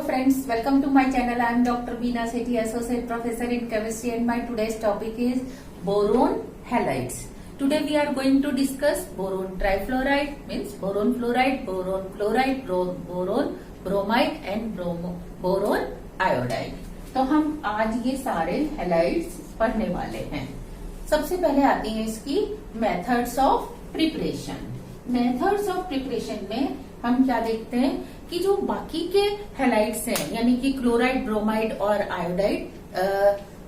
friends, welcome to my channel. I am Dr. Beena Sethi, Associate Professor in Chemistry, and my today's topic is boron halides. Today we are going to discuss boron trifluoride, means boron fluoride, boron chloride, boron bromide and boron iodide. तो हम आज ये सारे halides पढ़ने वाले हैं। सबसे पहले आती है इसकी methods of preparation. Methods of preparation में हम क्या देखते हैं कि जो बाकी के हैलाइड्स हैं, यानी कि क्लोराइड, ब्रोमाइड और आयोडाइड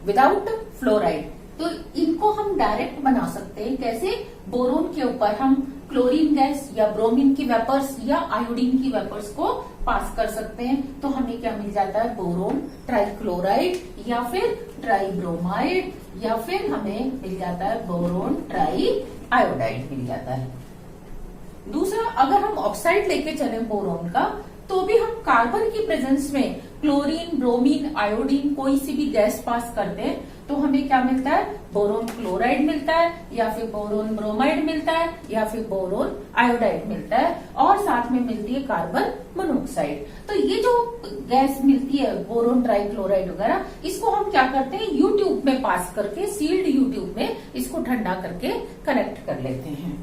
विदाउट फ्लोराइड, तो इनको हम डायरेक्ट बना सकते हैं। कैसे? बोरोन के ऊपर हम क्लोरीन गैस या ब्रोमीन की वेपर्स या आयोडीन की वेपर्स को पास कर सकते हैं, तो हमें क्या मिल जाता है? बोरोन ट्राइक्लोराइड या फिर ट्राइब्रोमाइड, या फिर हमें मिल जाता है बोरोन ट्राई आयोडाइड मिल जाता है। दूसरा, अगर हम ऑक्साइड लेके चले बोरोन का, तो भी हम कार्बन की प्रेजेंस में क्लोरीन, ब्रोमीन, आयोडीन कोई सी भी गैस पास करते हैं, तो हमें क्या मिलता है? बोरोन क्लोराइड मिलता है, या फिर बोरोन ब्रोमाइड मिलता है, या फिर बोरोन आयोडाइड मिलता है, और साथ में मिलती है कार्बन मोनोऑक्साइड। तो ये जो गैस मिलती है बोरोन ट्राइक्लोराइड वगैरह, इसको हम क्या करते हैं? यू ट्यूब में पास करके, सील्ड यू ट्यूब में इसको ठंडा करके कनेक्ट कर लेते हैं।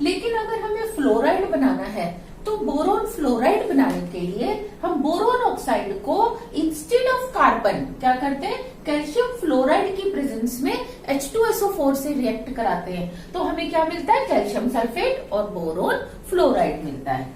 लेकिन अगर हमें फ्लोराइड बनाना है, तो बोरोन फ्लोराइड बनाने के लिए हम बोरोन ऑक्साइड को इंस्टेड ऑफ कार्बन क्या करते हैं? कैल्शियम फ्लोराइड की प्रेजेंस में H2SO4 से रिएक्ट कराते हैं, तो हमें क्या मिलता है? कैल्शियम सल्फेट और बोरोन फ्लोराइड मिलता है।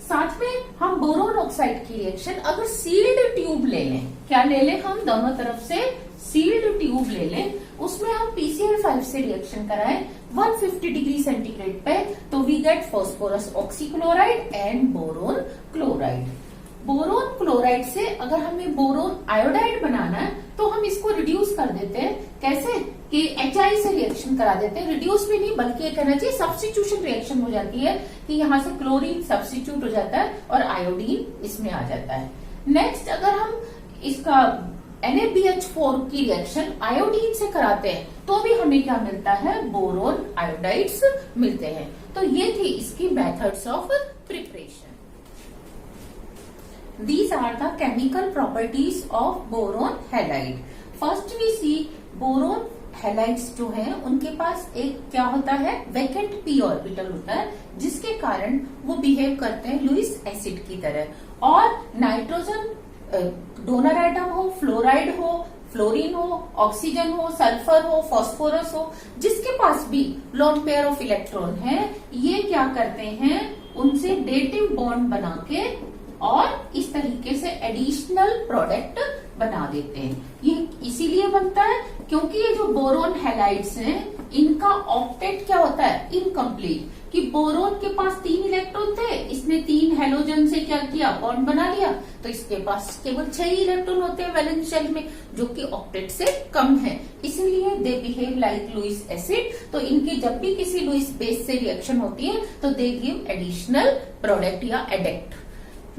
साथ में हम बोरोन ऑक्साइड की रिएक्शन अगर सील्ड ट्यूब ले लें, क्या ले लें? हम दोनों तरफ से सील्ड ट्यूब ले लें, उसमें हम PCl5 से रिएक्शन कराएं 150 डिग्री सेंटीग्रेड पे, तो we get phosphorus oxychloride and boron chloride. Boron chloride से अगर हमें बोरोन आयोडाइड बनाना है, तो हम इसको रिड्यूस कर देते हैं। कैसे? कि HI से रिएक्शन करा देते हैं। रिड्यूस भी नहीं, बल्कि ये कहना चाहिए सब्स्टिट्यूशन रिएक्शन हो जाती है, कि यहाँ से क्लोरीन सब्स्टिट्यूट हो जाता है और आयोडीन इसमें आ जाता है। नेक्स्ट, अगर हम इसका NaBH4 की रिएक्शन आयोडीन से कराते हैं, तो भी हमें क्या मिलता है? बोरोन आयोडाइड्स मिलते हैं। तो ये थी इसकी methods of preparation. These are the chemical properties of boron halide. First we see boron halides जो है, उनके पास एक क्या होता है? वैकेंट p ऑर्बिटल होता है, जिसके कारण वो बिहेव करते हैं लुईस एसिड की तरह। और नाइट्रोजन डोनर एटम हो, फ्लोराइड हो, फ्लोरीन हो, ऑक्सीजन हो, सल्फर हो, फास्फोरस हो, जिसके पास भी लोन पेयर ऑफ इलेक्ट्रॉन है, ये क्या करते हैं? उनसे डेटिव बॉन्ड बना के और इस तरीके से एडिशनल प्रोडक्ट बना देते हैं। ये इसीलिए बनता है क्योंकि ये जो बोरोन हैलाइड्स हैं, इनका ऑक्टेट क्या होता है? इनकम्प्लीट। कि बोरोन के पास 3 इलेक्ट्रॉन थे, इसने 3 हेलोजन से क्या किया? बॉन्ड बना लिया, तो इसके पास केवल 6 ही इलेक्ट्रॉन होते हैं वैलेंस शेल में, जो कि ऑक्टेट से कम है। इसलिए they behave like Lewis acid. तो इनकी जब भी किसी लुईस बेस से रिएक्शन होती है, तो दे गिव एडिशनल प्रोडक्ट या एडेक्ट।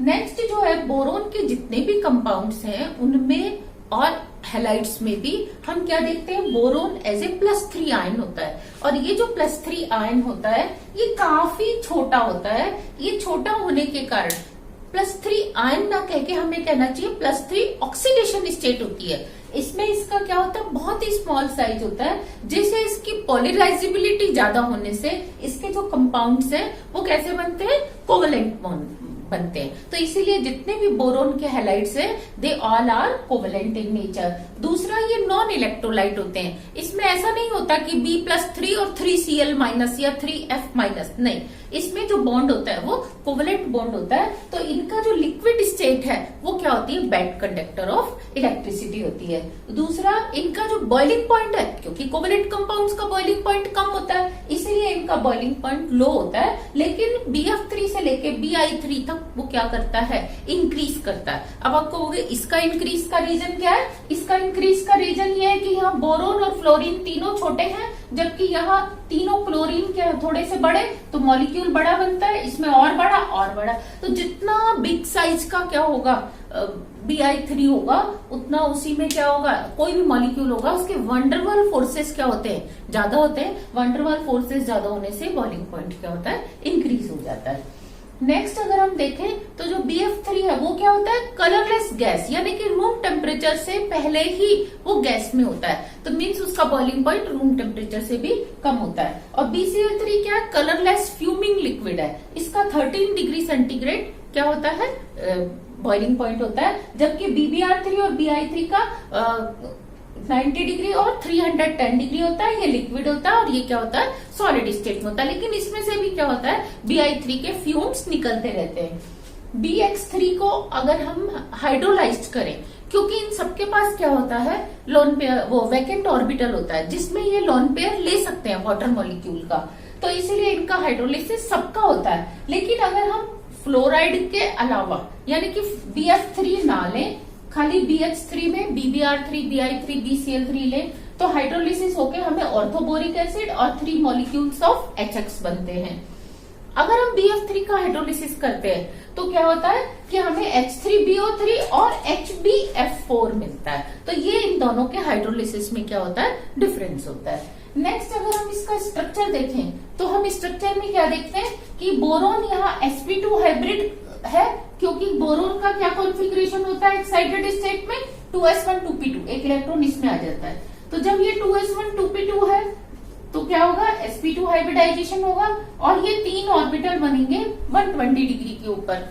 नेक्स्ट जो है, बोरोन के जितने भी कंपाउंड्स हैं, उनमें और हैलाइड्स में भी हम क्या देखते हैं? बोरोन एज ए +3 आयन होता है। और ये जो +3 आयन होता है, ये काफी छोटा होता है। ये छोटा होने के कारण +3 आयन ना कह के हमें कहना चाहिए +3 ऑक्सीडेशन स्टेट होती है। इसमें इसका क्या होता है? बहुत ही स्मॉल साइज होता है, जैसे इसकी पोलराइजेबिलिटी ज्यादा होने से इसके जो कंपाउंड्स हैं वो कैसे बनते हैं? कोवेलेंट बॉन्ड बनते हैं। तो इसीलिए जितने भी बोरोन के हैलाइड्स हैं, they all are covalent in nature. दूसरा, ये नॉन इलेक्ट्रोलाइट होते हैं। इसमें ऐसा नहीं होता कि B+3 और 3Cl- या 3F-, नहीं, इसमें जो बॉन्ड होता है वो कोवेलेंट बॉन्ड होता है। तो इनका जो लिक्विड स्टेट है वो क्या होती है? बेड कंडक्टर ऑफ इलेक्ट्रिसिटी होती है। दूसरा, इनका जो बॉइलिंग पॉइंट है, क्योंकि कोवेलेंट कंपाउंड्स का बॉइलिंग पॉइंट कम होता है, इसीलिए इनका बॉइलिंग पॉइंट लो होता है। लेकिन BF3 से लेके Bi3 तक वो क्या करता है? इंक्रीज करता है। अब आपको कहोगे इसका इंक्रीज का रीजन क्या है? इसका इंक्रीज का रीजन ये है कि यहाँ बोरोन और फ्लोरीन तीनों छोटे हैं, जबकि यहाँ तीनों क्लोरीन के थोड़े से बड़े, तो मॉलिक्यूल बड़ा बनता है, इसमें और बड़ा और बड़ा। तो जितना बिग साइज का क्या होगा? Bi3 होगा, उतना उसी में क्या होगा? कोई भी मॉलिक्यूल होगा, उसके वंडरवाल फोर्सेस क्या होते हैं? ज्यादा होते हैं। वंडरवाल फोर्सेस ज्यादा होने से बॉइलिंग पॉइंट क्या होता है? इंक्रीज हो जाता है। नेक्स्ट अगर हम देखें तो जो BF3 है वो क्या होता है, कलरलेस गैस, यानी कि रूम टेम्परेचर से पहले ही वो गैस में होता है, तो मीन्स उसका बॉइलिंग पॉइंट रूम टेम्परेचर से भी कम होता है। और BCl3 क्या है, कलरलेस फ्यूमिंग लिक्विड है, इसका 13 डिग्री सेंटीग्रेड क्या होता है, बॉइलिंग पॉइंट होता है, जबकि BBr3 और BI3 का 90 डिग्री और 310 डिग्री होता है, ये लिक्विड होता है, और ये क्या होता है, सॉलिड स्टेट में होता है। लेकिन इसमें से भी क्या होता है, BI3 के फ्यूम्स निकलते रहते हैं। BX3 को अगर हम हाइड्रोलाइज करें, क्योंकि इन सबके पास क्या होता है, लोन पेयर, वो वैकेंट ऑर्बिटल होता है जिसमें ये लोन पेयर ले सकते हैं वाटर मॉलिक्यूल का, तो इसीलिए इनका हाइड्रोलिसिस सबका होता है। लेकिन अगर हम फ्लोराइड के अलावा यानी कि BF3 ना लें, खाली BH3 में BBr3, BI3, BCl3 लें, तो हाइड्रोलिसिस होके हमें ऑर्थोबोरिक एसिड और 3 मॉलिक्यूल्स ऑफ HX बनते हैं। अगर हम BF3 का हाइड्रोलिसिस करते हैं तो क्या होता है कि हमें H3BO3 और HBF4 मिलता है। तो ये इन दोनों के हाइड्रोलिसिस में क्या होता है, डिफरेंस होता है। नेक्स्ट अगर हम इसका स्ट्रक्चर देखें तो हम स्ट्रक्चर में क्या देखते हैं कि बोरोन यहाँ sp2 हाइब्रिड है, क्योंकि बोरोन का क्या कॉन्फ़िगरेशन होता है एक्साइटेड स्टेट में, 2s1 2p2, एक इलेक्ट्रॉन इसमें आ जाता है। तो जब ये 2s1 2p2 है तो क्या होगा, sp2 हाइब्रिडाइजेशन होगा और ये 3 ऑर्बिटल बनेंगे 120 डिग्री के ऊपर।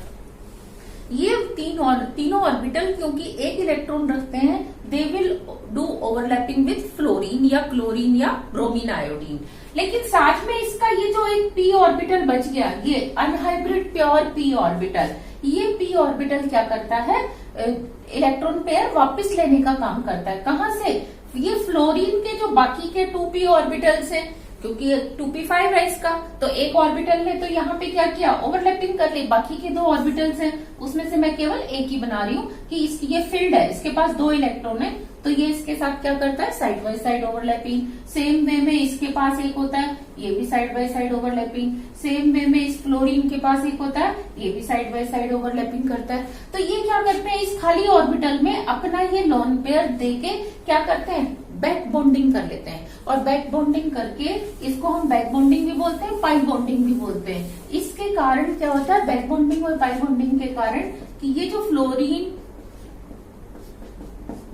ये तीनों ऑर्बिटल क्योंकि एक इलेक्ट्रॉन रखते हैं, they will do overlapping with fluorine या क्लोरीन या ब्रोमीन आयोडीन। लेकिन साथ में इसका ये जो एक p ऑर्बिटल बच गया, ये अनहाइब्रिड प्योर p ऑर्बिटल, ये p ऑर्बिटल क्या करता है, इलेक्ट्रॉन पेयर वापस लेने का काम करता है। कहां से, ये फ्लोरीन के जो बाकी के 2p ऑर्बिटल्स हैं, क्योंकि 2p5 है इसका, तो एक ऑर्बिटल है, तो यहाँ पे क्या किया, ओवरलैपिंग कर ली, बाकी के 2 ऑर्बिटल्स हैं उसमें से मैं केवल एक ही बना रही हूँ कि ये फील्ड है, इसके पास 2 इलेक्ट्रॉन है, तो ये इसके साथ क्या करता है, side by side overlapping. Same way में इसके पास एक होता है, ये भी side by side overlapping. Same way में इस फ्लोरीन के पास एक होता है, ये भी साइड बाय साइड ओवरलैपिंग करता है। तो ये क्या करते हैं, इस खाली ऑर्बिटल में अपना ये लोन पेयर देके क्या करते हैं, बैक बॉन्डिंग कर लेते हैं। और बैक बॉन्डिंग करके, इसको हम बैक बॉन्डिंग भी बोलते हैं, पाई बॉन्डिंग भी बोलते हैं। इसके कारण क्या होता है, बैक बॉन्डिंग और पाई बॉन्डिंग के कारण कि ये जो फ्लोरीन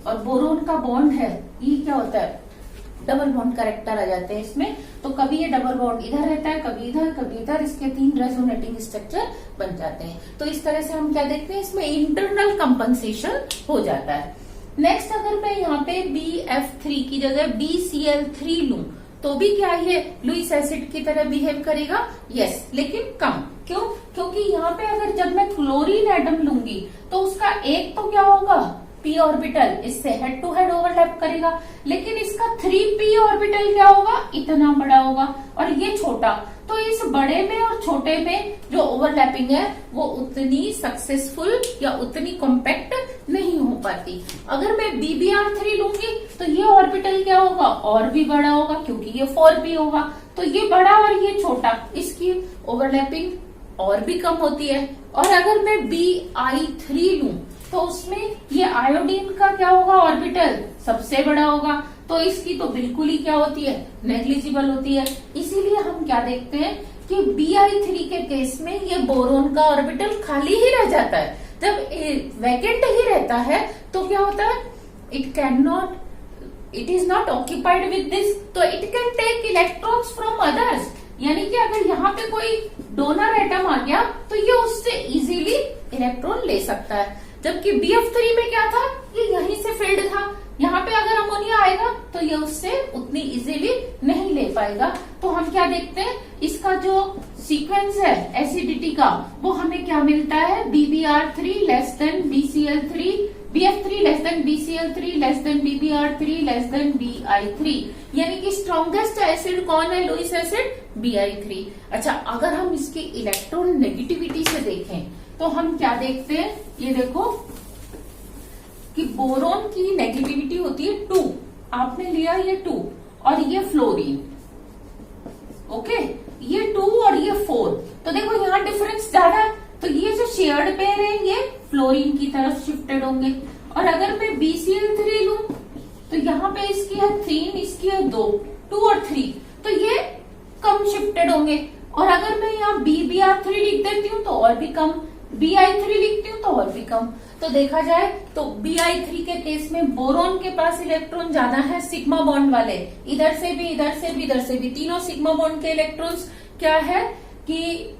और बोरोन का बॉन्ड है, ये क्या होता है, डबल बॉन्ड कैरेक्टर आ जाते हैं इसमें। तो कभी ये डबल बॉन्ड इधर रहता है, कभी इधर, कभी इधर, इसके 3 रेजोनेटिंग स्ट्रक्चर बन जाते हैं। तो इस तरह से हम क्या देखते हैं, इसमें इंटरनल कंपनसेशन हो जाता है। नेक्स्ट अगर मैं यहाँ पे BF3 की जगह BCl3 लूं तो भी क्या ये लुईस एसिड की तरह बिहेव करेगा, यस, लेकिन कम। क्यों, क्योंकि यहाँ पे अगर जब मैं क्लोरीन एटम लूंगी तो उसका एक तो क्या होगा, p ऑर्बिटल इससे हेड टू हेड ओवरलैप करेगा, लेकिन इसका 3p ऑर्बिटल क्या होगा, इतना बड़ा होगा और ये छोटा। तो इस बड़े में और छोटे में जो ओवरलैपिंग है वो उतनी सक्सेसफुल या उतनी कॉम्पैक्ट नहीं हो पाती। अगर मैं BBr3 लूंगी तो ये ऑर्बिटल क्या होगा, और भी बड़ा होगा, क्योंकि ये 4p होगा। तो ये बड़ा और ये छोटा, इसकी ओवरलैपिंग और भी कम होती है। और अगर मैं BI3 लूं तो उसमें ये आयोडीन का क्या होगा, ऑर्बिटल सबसे बड़ा होगा, तो इसकी तो बिल्कुल ही क्या होती है, नेग्लिजिबल होती है। इसीलिए हम क्या देखते हैं कि BI3 के केस में ये बोरोन का ऑर्बिटल खाली ही रह जाता है। जब वैकेंट ही रहता है तो क्या होता है, it is not occupied with this, तो it can take electrons from others. यानी कि अगर यहाँ पे कोई डोनर एटम आ गया तो ये उससे इजीली इलेक्ट्रॉन ले सकता है। जबकि BF3 में क्या था, ये यहीं से फील्ड था, यहाँ पे अगर अमोनिया आएगा तो ये उससे उतनी इजीली नहीं ले पाएगा। तो हम क्या देखते हैं, इसका जो सीक्वेंस है एसिडिटी का, वो हमें क्या मिलता है, BBr3 less than BCl3, BF3 less than BCl3 less than BBr3 less than BI3। यानी कि स्ट्रॉन्गेस्ट एसिड कौन है, लुईस एसिड, BI3। अच्छा, अगर हम इसकी इलेक्ट्रॉन नेगेटिविटी से देखें तो हम क्या देखते हैं, ये देखो कि बोरोन की नेगेटिविटी होती है 2, आपने लिया ये 2 और ये फ्लोरीन, ओके, ये 2 और ये 4, तो देखो यहाँ डिफरेंस ज्यादा है, तो ये जो शेयर्ड पेयर है ये फ्लोरीन की तरफ शिफ्टेड होंगे। और अगर मैं BCl3 लूं तो यहाँ पे इसकी है 3, इसकी है 2 और 3, तो ये कम शिफ्टेड होंगे। और अगर मैं यहाँ Br3 लिख देती हूँ तो और भी कम, Bi3 लिखती हूँ तो और भी कम। तो देखा जाए तो Bi3 के केस में बोरोन के पास इलेक्ट्रॉन ज्यादा है सिग्मा बॉन्ड वाले, इधर से भी, इधर से भी, इधर से भी, तीनों सिग्मा बॉन्ड के इलेक्ट्रॉन्स क्या है कि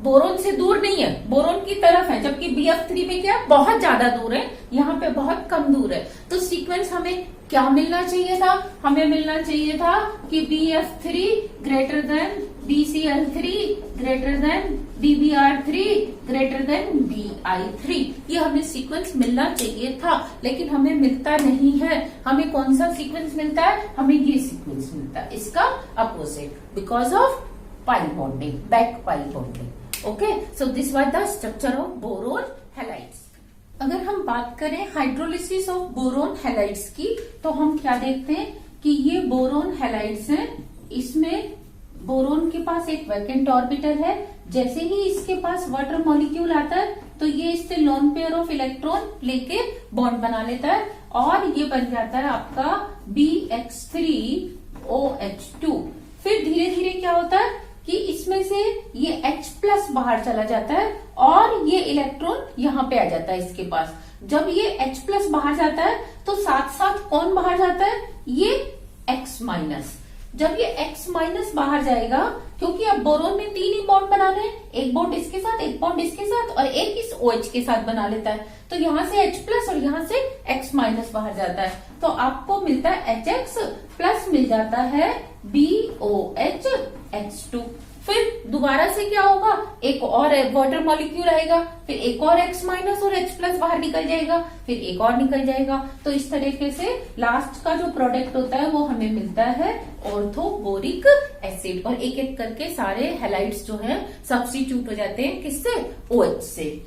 बोरोन से दूर नहीं है, बोरोन की तरफ है, जबकि Bf3 में क्या बहुत ज्यादा दूर है, यहाँ पे बहुत कम दूर है। तो सीक्वेंस हमें क्या मिलना चाहिए था? हमें मिलना चाहिए था कि Bf3 greater than Bcl3 greater than Bbr3 greater than Bi3। ये हमें सीक्वेंस मिलना चाहिए था, लेकिन हमें मिलता नहीं है। हमें कौन सा सीक्वेंस मिलता है? हमें ये सीक्वेंस मिलता है, इसका opposite, because of pi bonding, back pi bonding. Okay, so this was the structure of boron halides. अगर हम बात करें हाइड्रोलिसिस ऑफ बोरोन हैलाइड्स की, तो हम क्या देखते हैं कि ये बोरोन हैलाइड्स हैं, इसमें बोरोन के पास एक वैकेंट ऑर्बिटल है। जैसे ही इसके पास वाटर मॉलिक्यूल आता है तो ये इससे लोन पेयर ऑफ इलेक्ट्रॉन लेके बॉन्ड बना लेता है और ये बन जाता है आपका BH3OH2। फिर धीरे धीरे क्या होता है कि इसमें से ये H+ बाहर चला जाता है और ये इलेक्ट्रॉन यहाँ पे आ जाता है इसके पास। जब ये H+ बाहर जाता है तो साथ साथ कौन बाहर जाता है? ये X-। जब ये X- बाहर जाएगा, क्योंकि अब बोरोन में 3 ही बॉन्ड बनाने हैं, एक बॉन्ड इसके साथ, एक बॉन्ड इसके साथ और एक इस OH के साथ बना लेता है, तो यहाँ से H+ और यहाँ से X- बाहर जाता है, तो आपको मिलता है HX+ मिल जाता है BOHX2। फिर दोबारा से क्या होगा? एक और वाटर मॉलिक्यूल आएगा, फिर एक और X- और H+ बाहर निकल जाएगा, फिर एक और निकल जाएगा। तो इस तरीके से लास्ट का जो प्रोडक्ट होता है वो हमें मिलता है ऑर्थोबोरिक एसिड, और एक एक करके सारे हैलाइड्स जो है सब्स्टिट्यूट हो जाते हैं किससे? OH से।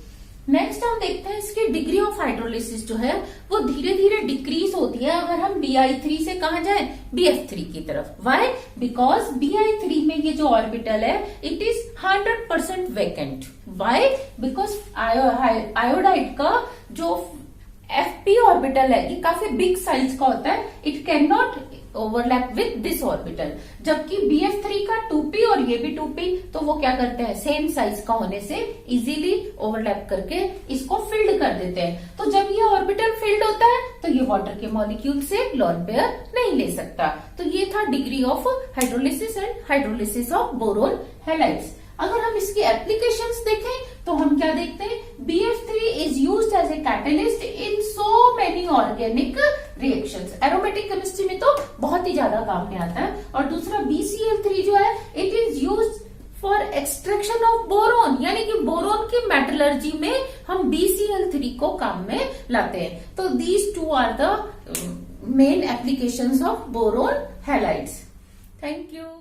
नेक्स्ट हम देखते हैं इसकी डिग्री ऑफ हाइड्रोलिसिस जो है वो धीरे धीरे डिक्रीज होती है अगर हम Bi3 से कहां जाए? Bf3 की तरफ। Why? Because Bi3 में ये जो ऑर्बिटल है it is 100% vacant. Why? Because iodide का जो Fp ऑर्बिटल है ये काफी बिग साइज का होता है, it can not overlap with this orbital. जबकि Bf3 का 2p और ये भी 2p, तो वो क्या करते हैं? सेम साइज का होने से इजीली ओवरलैप करके इसको फिल्ड कर देते हैं। तो जब ये ऑर्बिटल फिल्ड होता है तो ये वाटर के मॉलिक्यूल से लोन पेयर नहीं ले सकता। तो ये था degree of hydrolysis and hydrolysis of boron halides. अगर हम इसकी एप्लीकेशंस देखें तो हम क्या देखते हैं? Bf3 is used as a catalyst in so many organic reactions. Aromatic chemistry में तो बहुत ही ज्यादा काम में आता है। और दूसरा BCl3 जो है it is used for extraction of boron, यानी कि बोरोन की मेटलर्जी में हम BCl3 को काम में लाते हैं। तो these two are the main applications of boron halides. Thank you.